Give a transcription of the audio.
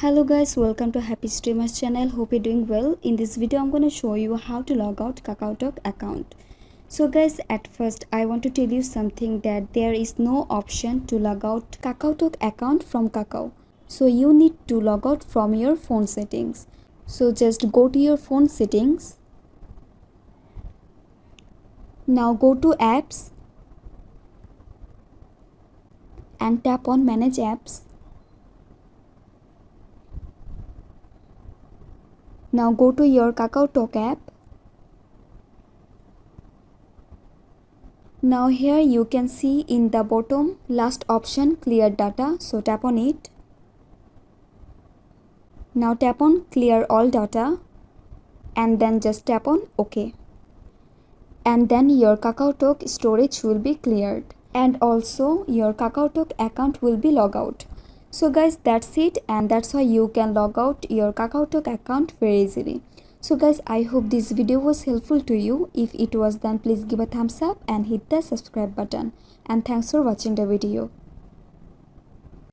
Hello guys, welcome to Happy Streamers channel. Hope you're doing well. In this video I'm going to show you how to log out KakaoTalk account. So guys, at first I want to tell you something, that there is no option to log out KakaoTalk account from Kakao. So you need to log out from your phone settings. So just go to your phone settings. Now go to apps and tap on manage apps. Now go to your KakaoTalk app. Now here you can see in the bottom last option, clear data, so tap on it. Now tap on clear all data and then just tap on OK. And then your KakaoTalk storage will be cleared and also your KakaoTalk account will be logged out. So guys, that's it, and that's how you can log out your KakaoTalk account very easily. So guys, I hope this video was helpful to you. If it was, then please give a thumbs up and hit the subscribe button. And thanks for watching the video.